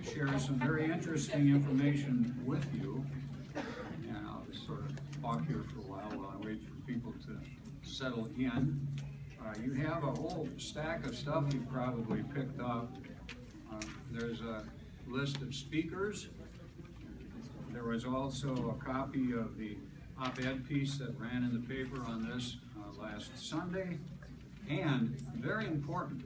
share some very interesting information with you. And I'll just sort of talk here for a while I wait for people to settle in. You have a whole stack of stuff you've probably picked up. There's a list of speakers. There was also a copy of the op-ed piece that ran in the paper on this last Sunday. And very important,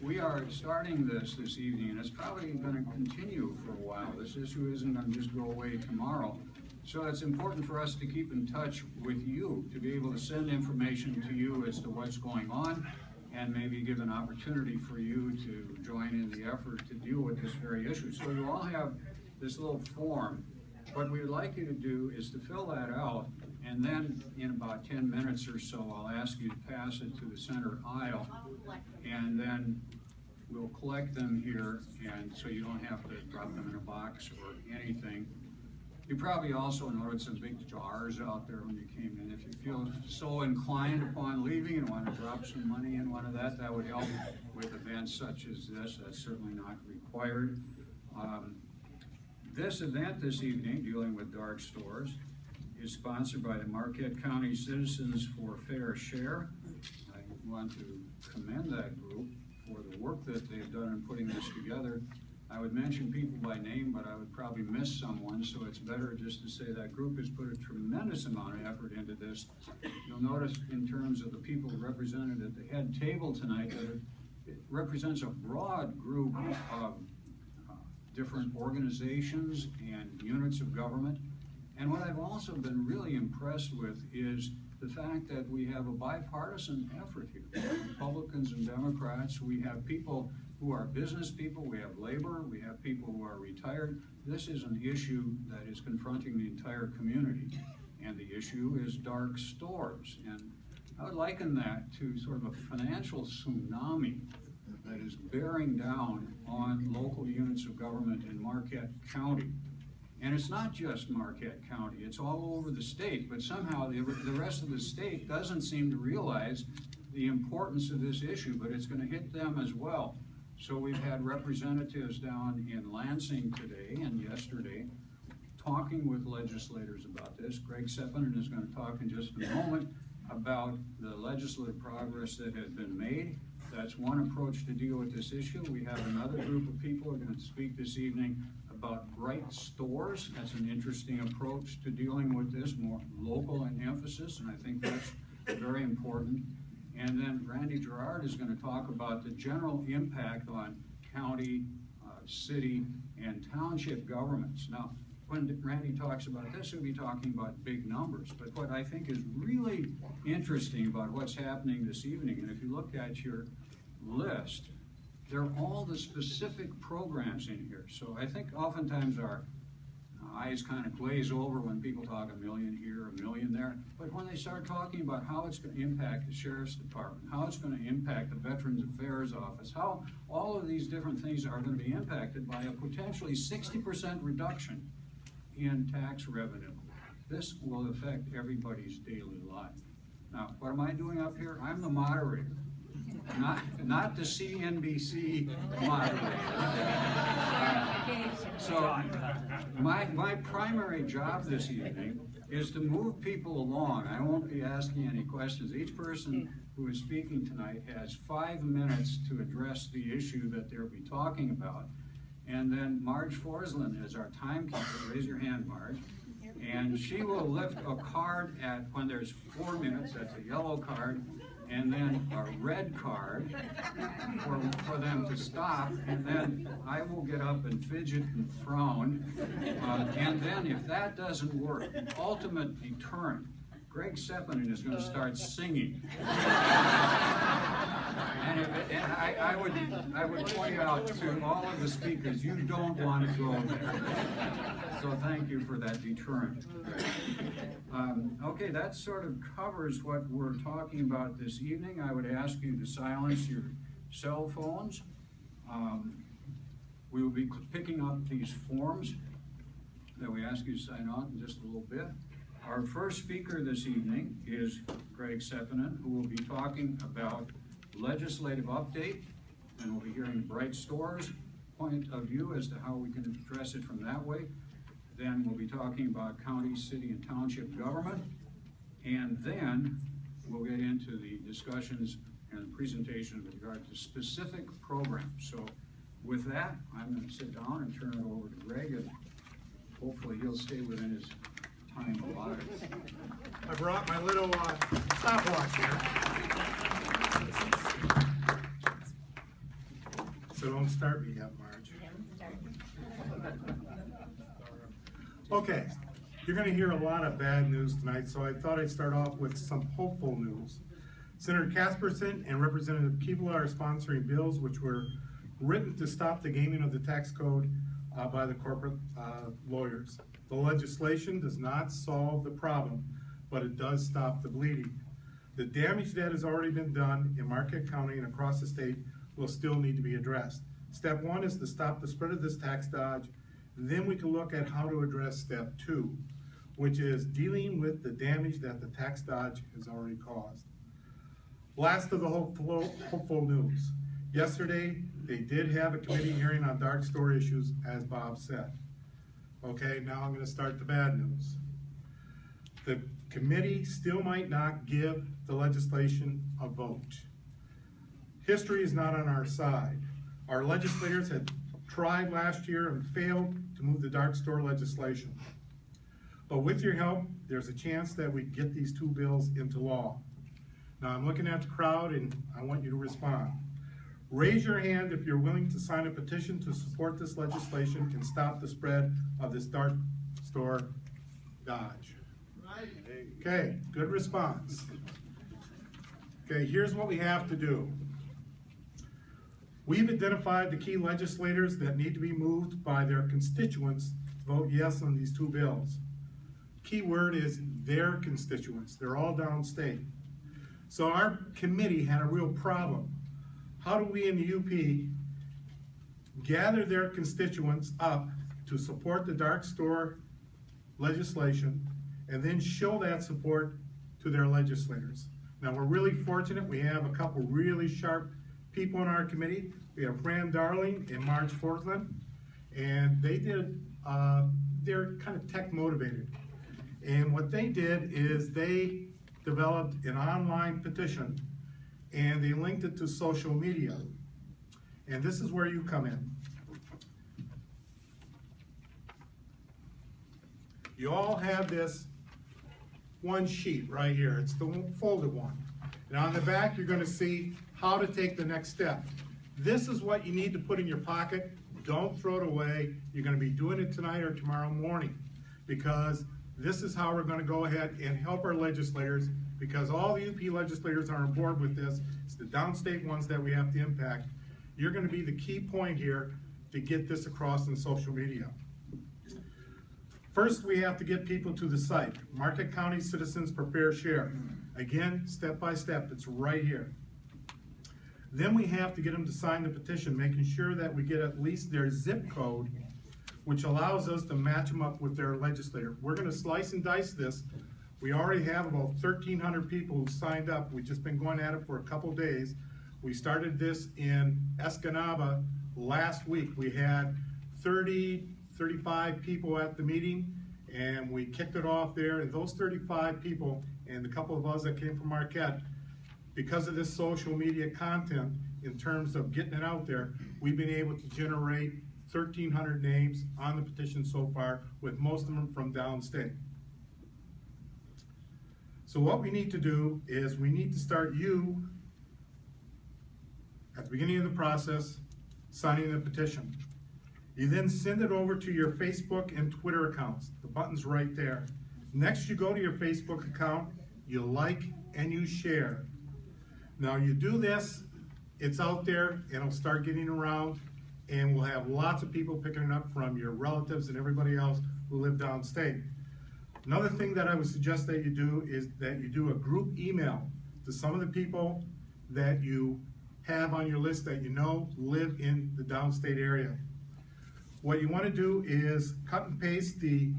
we are starting this evening, and it's probably going to continue for a while. This issue isn't going to just go away tomorrow. So it's important for us to keep in touch with you, to be able to send information to you as to what's going on, and maybe give an opportunity for you to join in the effort to deal with this very issue. So you all have this little form. What we'd like you to do is to fill that out, and then in about 10 minutes or so, I'll ask you to pass it to the center aisle, and then we'll collect them here, and so you don't have to drop them in a box or anything. You probably also noticed some big jars out there when you came in. If you feel so inclined upon leaving and want to drop some money in one of that would help with events such as this. That's certainly not required. This event this evening, dealing with dark stores, is sponsored by the Marquette County Citizens for Fair Share. I want to commend that group for the work that they've done in putting this together. I would mention people by name, but I would probably miss someone, so it's better just to say that group has put a tremendous amount of effort into this. You'll notice in terms of the people represented at the head table tonight that it represents a broad group of different organizations and units of government. And what I've also been really impressed with is the fact that we have a bipartisan effort here. Republicans and Democrats, we have people who are business people, we have labor, we have people who are retired. This is an issue that is confronting the entire community. And the issue is dark stores. And I would liken that to sort of a financial tsunami that is bearing down on local units of government in Marquette County. And it's not just Marquette County, it's all over the state, but somehow the rest of the state doesn't seem to realize the importance of this issue, but it's going to hit them as well. So we've had representatives down in Lansing today and yesterday talking with legislators about this. Greg Seppanen is going to talk in just a moment about the legislative progress that has been made. That's one approach to deal with this issue. We have another group of people who are going to speak this evening about B.R.I.T.E stores. That's an interesting approach to dealing with this, more local in emphasis, and I think that's very important. And then Randy Gerard is going to talk about the general impact on county, city, and township governments. Now, when Randy talks about this, he'll be talking about big numbers. But what I think is really interesting about what's happening this evening, and if you look at your list, there are all the specific programs in here. So I think oftentimes our eyes kind of glaze over when people talk $1 million here, $1 million there. But when they start talking about how it's going to impact the Sheriff's Department, how it's going to impact the Veterans Affairs Office, how all of these different things are going to be impacted by a potentially 60% reduction in tax revenue. This will affect everybody's daily life. Now, what am I doing up here? I'm the moderator, not the CNBC moderator. So my primary job this evening is to move people along. I won't be asking any questions. Each person who is speaking tonight has 5 minutes to address the issue that they'll be talking about. And then Marge Forslund is our timekeeper. Raise your hand, Marge. And she will lift a card at when there's 4 minutes. That's a yellow card. And then a red card for them to stop. And then I will get up and fidget and frown. And then if that doesn't work, ultimate deterrent, Greg Seppanen is going to start singing. And I would point out to all of the speakers, you don't want to go there. So thank you for that deterrent. Okay, that sort of covers what we're talking about this evening. I would ask you to silence your cell phones. We will be picking up these forms that we ask you to sign on in just a little bit. Our first speaker this evening is Greg Seppanen, who will be talking about legislative update, and we'll be hearing B.R.I.T.E stores, point of view as to how we can address it from that way. Then we'll be talking about county, city, and township government. And then we'll get into the discussions and presentation with regard to specific programs. So with that, I'm going to sit down and turn it over to Greg, and hopefully he'll stay within his time allotted. I brought my little stopwatch here. So don't start me yet, Marge. Okay, you're going to hear a lot of bad news tonight, so I thought I'd start off with some hopeful news. Senator Casperson and Representative Keevler are sponsoring bills which were written to stop the gaming of the tax code by the corporate lawyers. The legislation does not solve the problem, but it does stop the bleeding. The damage that has already been done in Marquette County and across the state will still need to be addressed. Step one is to stop the spread of this tax dodge. Then we can look at how to address step two, which is dealing with the damage that the tax dodge has already caused. Last of the hopeful news. Yesterday, they did have a committee hearing on dark store issues, as Bob said. Okay, now I'm going to start the bad news. The committee still might not give the legislation a vote. History is not on our side. Our legislators had tried last year and failed to move the dark store legislation. But with your help, there's a chance that we get these two bills into law. Now I'm looking at the crowd and I want you to respond. Raise your hand if you're willing to sign a petition to support this legislation and stop the spread of this dark store dodge. Okay, good response. Okay, here's what we have to do. We've identified the key legislators that need to be moved by their constituents to vote yes on these two bills. Key word is their constituents. They're all downstate. So our committee had a real problem. How do we in the UP gather their constituents up to support the dark store legislation and then show that support to their legislators? Now we're really fortunate. We have a couple really sharp people in our committee. We have Fran Darling and Marge Fortland, and they did, they're kind of tech motivated. And what they did is they developed an online petition and they linked it to social media. And this is where you come in. You all have this one sheet right here. It's the folded one. And on the back, you're going to see how to take the next step. This is what you need to put in your pocket. Don't throw it away. You're going to be doing it tonight or tomorrow morning, because this is how we're going to go ahead and help our legislators, because all the UP legislators are on board with this. It's the downstate ones that we have to impact. You're going to be the key point here to get this across in social media. First, we have to get people to the site, Marquette County Citizens for Fair Share. Again, step by step, it's right here. Then we have to get them to sign the petition, making sure that we get at least their zip code, which allows us to match them up with their legislator. We're going to slice and dice this. We already have about 1,300 people who signed up. We've just been going at it for a couple days. We started this in Escanaba last week. We had 35 people at the meeting, and we kicked it off there. And those 35 people and a couple of us that came from Marquette, because of this social media content, in terms of getting it out there, we've been able to generate 1,300 names on the petition so far, with most of them from downstate. So what we need to do is we need to start you, at the beginning of the process, signing the petition. You then send it over to your Facebook and Twitter accounts. The button's right there. Next, you go to your Facebook account, you like and you share. Now you do this, it's out there, and it'll start getting around, and we'll have lots of people picking it up from your relatives and everybody else who live downstate. Another thing that I would suggest that you do is that you do a group email to some of the people that you have on your list that you know live in the downstate area. What you want to do is cut and paste the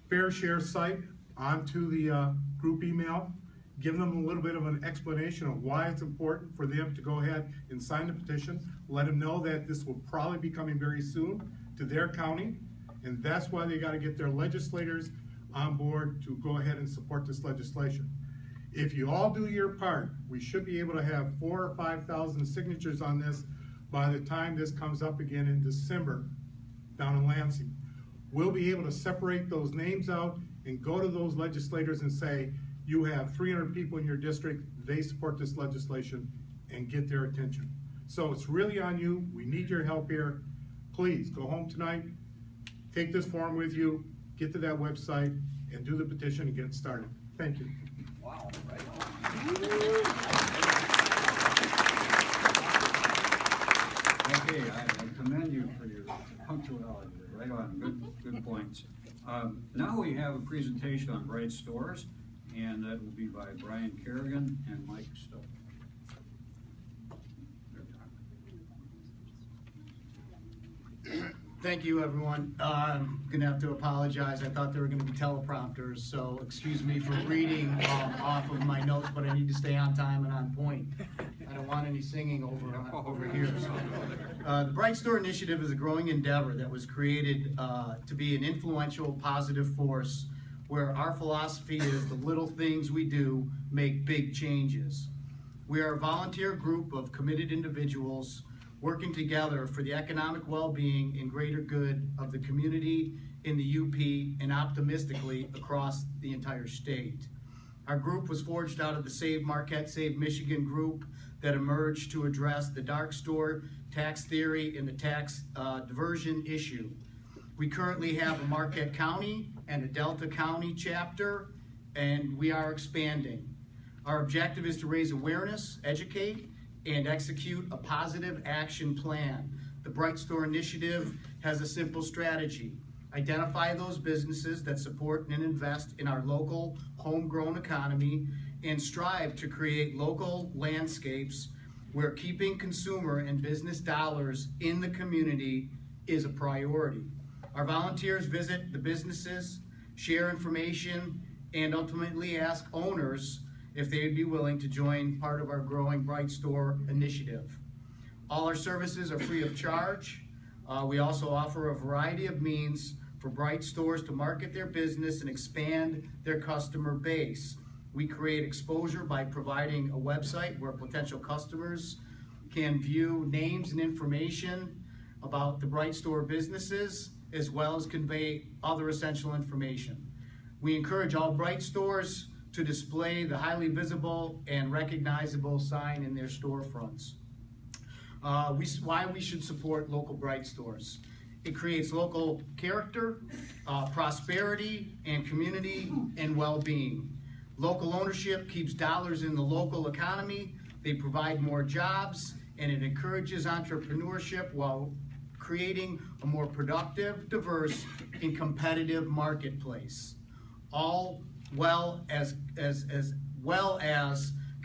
Fair Share site onto the group email. Give them a little bit of an explanation of why it's important for them to go ahead and sign the petition. let them know that this will probably be coming very soon to their county, and that's why they gotta get their legislators on board to go ahead and support this legislation. If you all do your part, we should be able to have 4,000 or 5,000 signatures on this by the time this comes up again in December down in Lansing. We'll be able to separate those names out and go to those legislators and say, you have 300 people in your district, they support this legislation, and get their attention. So it's really on you. We need your help here. Please go home tonight, take this form with you, get to that website, and do the petition and get it started. Thank you. Wow, right on. Okay, I commend you for your punctuality. Right on, good points. Now we have a presentation on B.R.I.T.E stores, and that will be by Brian Kerrigan and Mike Stucko. Thank you, everyone. I'm gonna have to apologize. I thought there were gonna be teleprompters, so excuse me for reading off of my notes, but I need to stay on time and on point. I don't want any singing over here. The B.R.I.T.E Store Initiative is a growing endeavor that was created to be an influential, positive force where our philosophy is the little things we do make big changes. We are a volunteer group of committed individuals working together for the economic well-being and greater good of the community in the UP and optimistically across the entire state. Our group was forged out of the Save Marquette, Save Michigan group that emerged to address the dark store tax theory and the tax diversion issue. We currently have a Marquette County and a Delta County chapter, and we are expanding. Our objective is to raise awareness, educate, and execute a positive action plan. The B.R.I.T.E Store Initiative has a simple strategy. Identify those businesses that support and invest in our local homegrown economy and strive to create local landscapes where keeping consumer and business dollars in the community is a priority. Our volunteers visit the businesses, share information, and ultimately ask owners if they would be willing to join part of our growing B.R.I.T.E Store Initiative. All our services are free of charge. We also offer a variety of means for B.R.I.T.E stores to market their business and expand their customer base. We create exposure by providing a website where potential customers can view names and information about the B.R.I.T.E store businesses, as well as convey other essential information. We encourage all B.R.I.T.E stores to display the highly visible and recognizable sign in their storefronts. Why we should support local B.R.I.T.E stores. It creates local character, prosperity, and community and well-being. Local ownership keeps dollars in the local economy, they provide more jobs, and it encourages entrepreneurship while creating a more productive, diverse, and competitive marketplace. All well as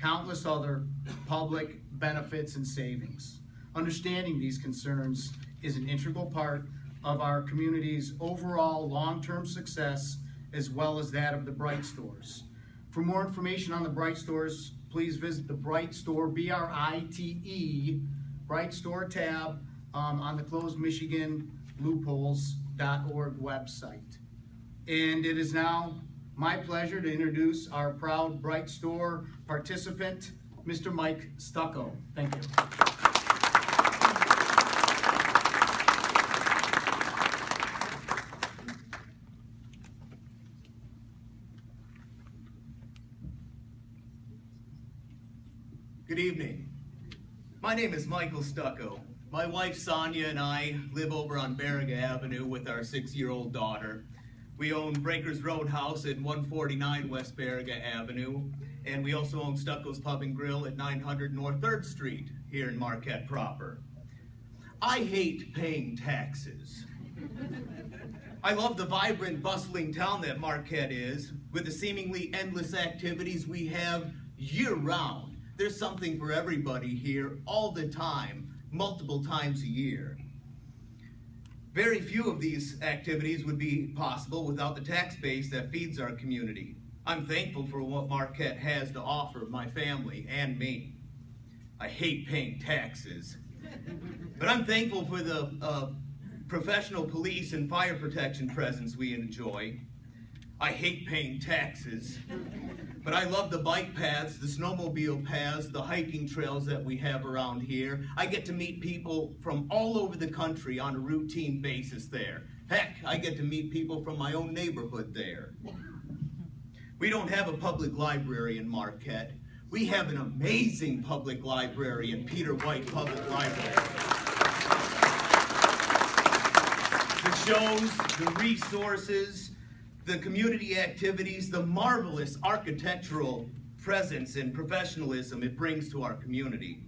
countless other public benefits and savings. Understanding these concerns is an integral part of our community's overall long-term success, as well as that of the B.R.I.T.E stores. For more information on the B.R.I.T.E stores, please visit the B.R.I.T.E store, B-R-I-T-E, B.R.I.T.E store tab on the Closed Michigan Loopholes.org website. And it is now my pleasure to introduce our proud B.R.I.T.E store participant, Mr. Mike Stucko. Thank you. Good evening. My name is Michael Stucko. My wife Sonia and I live over on Baraga Avenue with our 6-year-old daughter. We own Breakers Roadhouse at 149 West Baraga Avenue, and we also own Stucco's Pub and Grill at 900 North 3rd Street here in Marquette proper. I hate paying taxes. I love the vibrant, bustling town that Marquette is, with the seemingly endless activities we have year-round. There's something for everybody here all the time, multiple times a year. Very few of these activities would be possible without the tax base that feeds our community. I'm thankful for what Marquette has to offer my family and me. I hate paying taxes. But I'm thankful for the professional police and fire protection presence we enjoy. I hate paying taxes, but I love the bike paths, the snowmobile paths, the hiking trails that we have around here. I get to meet people from all over the country on a routine basis there. Heck, I get to meet people from my own neighborhood there. We don't have a public library in Marquette. We have an amazing public library in Peter White Public Library. The shows, the resources, the community activities, the marvelous architectural presence and professionalism it brings to our community.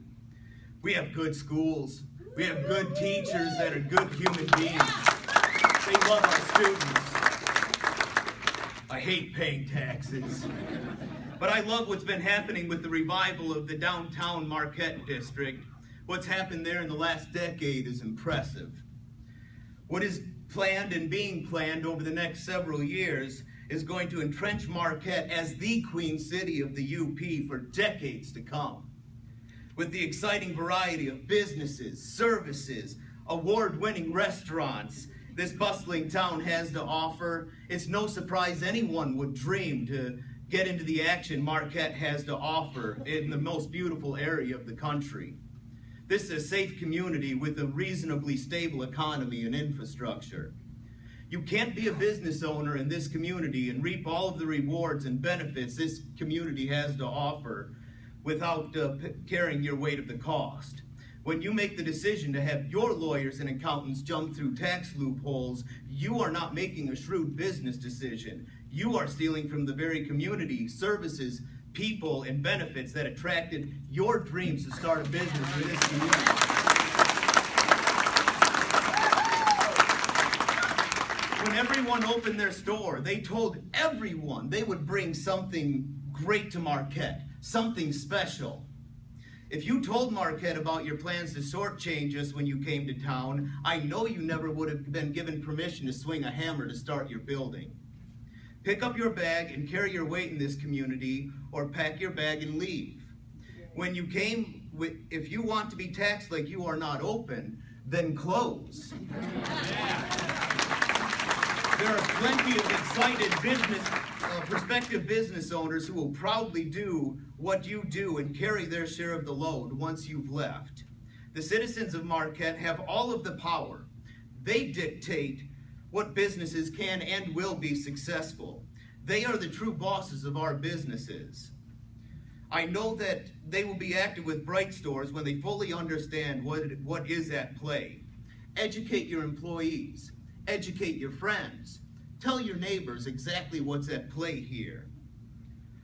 We have good schools. We have good teachers that are good human beings. They love our students. I hate paying taxes. But I love what's been happening with the revival of the downtown Marquette district. What's happened there in the last decade is impressive. What is planned and being planned over the next several years is going to entrench Marquette as the Queen City of the UP for decades to come. With the exciting variety of businesses, services, award-winning restaurants this bustling town has to offer, it's no surprise anyone would dream to get into the action Marquette has to offer in the most beautiful area of the country. This is a safe community with a reasonably stable economy and infrastructure. You can't be a business owner in this community and reap all of the rewards and benefits this community has to offer without carrying your weight of the cost. When you make the decision to have your lawyers and accountants jump through tax loopholes, you are not making a shrewd business decision. You are stealing from the very community, services, people, and benefits that attracted your dreams to start a business in this community. When everyone opened their store, they told everyone they would bring something great to Marquette, something special. If you told Marquette about your plans to shortchange us when you came to town, I know you never would have been given permission to swing a hammer to start your building. Pick up your bag and carry your weight in this community, or pack your bag and leave. When you came, if you want to be taxed like you are not open, then close. There are plenty of excited prospective business owners who will proudly do what you do and carry their share of the load once you've left. The citizens of Marquette have all of the power. They dictate what businesses can and will be successful. They are the true bosses of our businesses. I know that they will be active with B.R.I.T.E stores when they fully understand what is at play. Educate your employees. Educate your friends. Tell your neighbors exactly what's at play here.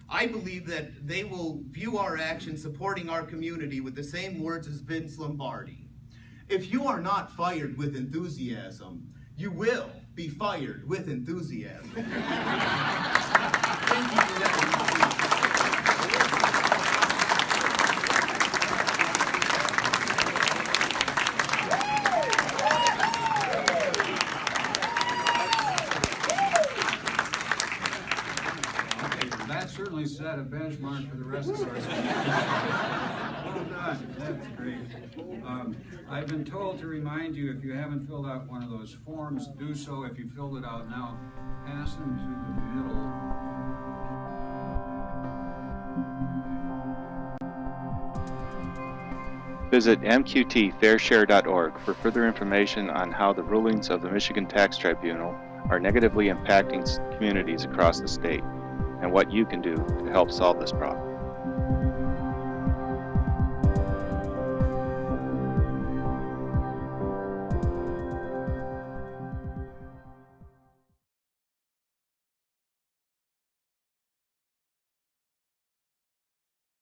I believe that they will view our actions supporting our community with the same words as Vince Lombardi. If you are not fired with enthusiasm, you will be fired with enthusiasm. Thank you for that. Certainly set a benchmark for the rest of our students. Well done, that's great. I've been told to remind you, if you haven't filled out one of those forms, do so. If you filled it out now, pass them to the middle. Visit mqtfairshare.org for further information on how the rulings of the Michigan Tax Tribunal are negatively impacting communities across the state, and what you can do to help solve this problem.